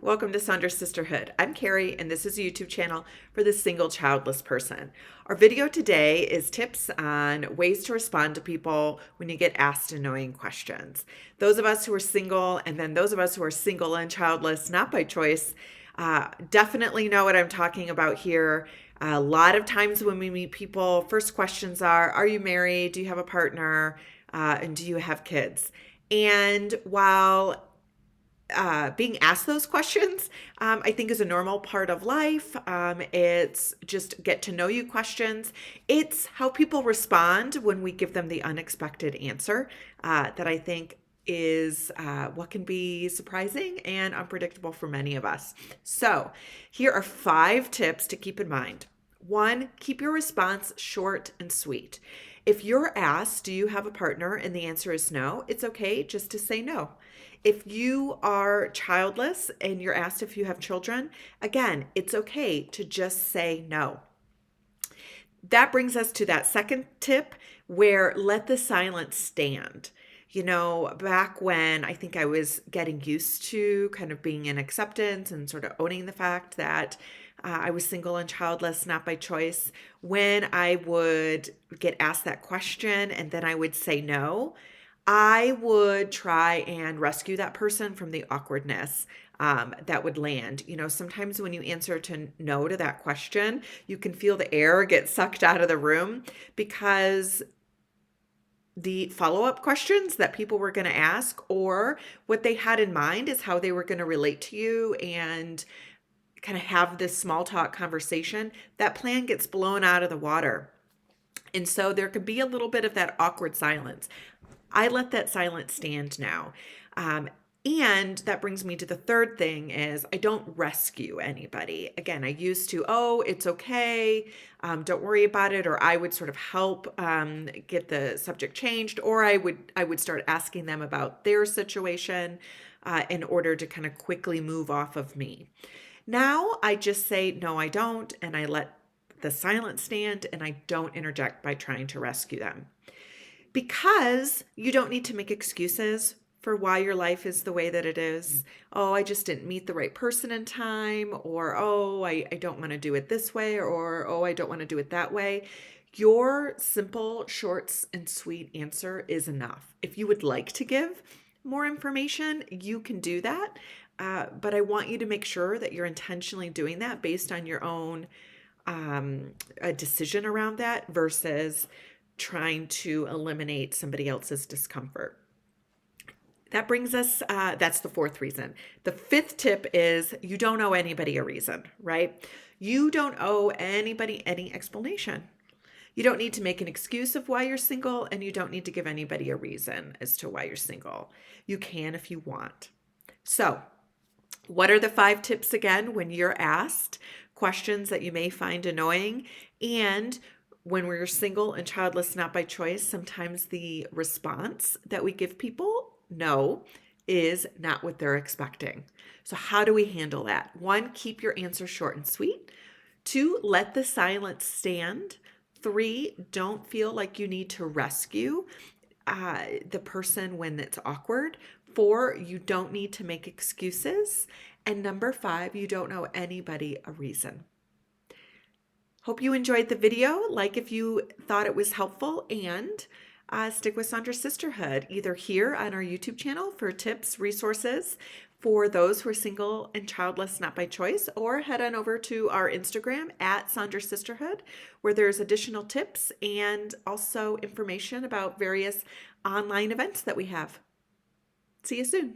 Welcome to Sandra's Sisterhood. I'm Carrie, and this is a YouTube channel for the single childless person. Our video today is tips on ways to respond to people when you get asked annoying questions. Those of us who are single, and then those of us who are single and childless, not by choice, definitely know what I'm talking about here. A lot of times when we meet people, first questions are you married? Do you have a partner? And do you have kids? And while being asked those questions, I think is a normal part of life. It's just get to know you questions. It's how people respond when we give them the unexpected answer that I think is what can be surprising and unpredictable for many of us. So here are 5 tips to keep in mind. 1, keep your response short and sweet. If you're asked, do you have a partner? And the answer is no, it's okay just to say no. If you are childless and you're asked if you have children, again, it's okay to just say no. That brings us to that second tip where let the silence stand. You know, back when I think I was getting used to kind of being in acceptance and sort of owning the fact that I was single and childless, not by choice, when I would get asked that question and then I would say no, I would try and rescue that person from the awkwardness that would land. You know, sometimes when you answer to no to that question, you can feel the air get sucked out of the room because the follow-up questions that people were going to ask or what they had in mind is how they were going to relate to you and kind of have this small talk conversation, that plan gets blown out of the water. And so there could be a little bit of that awkward silence. I let that silence stand now. And that brings me to the third thing is I don't rescue anybody. Again, I used to, oh, it's okay. Don't worry about it. Or I would sort of help get the subject changed. Or I would start asking them about their situation in order to kind of quickly move off of me. Now I just say, no, I don't. And I let the silence stand and I don't interject by trying to rescue them. Because you don't need to make excuses for why your life is the way that it is. Oh, I just didn't meet the right person in time, or oh, I don't want to do it this way, or oh, I don't want to do it that way. Your simple, short, and sweet answer is enough. If you would like to give more information, you can do that. But I want you to make sure that you're intentionally doing that based on your own a decision around that versus trying to eliminate somebody else's discomfort. That brings us, that's the 4th reason. The 5th tip is you don't owe anybody a reason, right? You don't owe anybody any explanation. You don't need to make an excuse of why you're single, and you don't need to give anybody a reason as to why you're single. You can if you want. So, what are the 5 tips again when you're asked questions that you may find annoying? And when we're single and childless, not by choice, sometimes the response that we give people, no, is not what they're expecting. So how do we handle that? 1, keep your answer short and sweet. 2, let the silence stand. 3, don't feel like you need to rescue the person when it's awkward. 4, you don't need to make excuses. And number 5, you don't owe anybody a reason. Hope you enjoyed the video. Like if you thought it was helpful, and stick with Sandra's Sisterhood, either here on our YouTube channel for tips, resources for those who are single and childless, not by choice, or head on over to our Instagram at Sandra's Sisterhood, where there's additional tips and also information about various online events that we have. See you soon.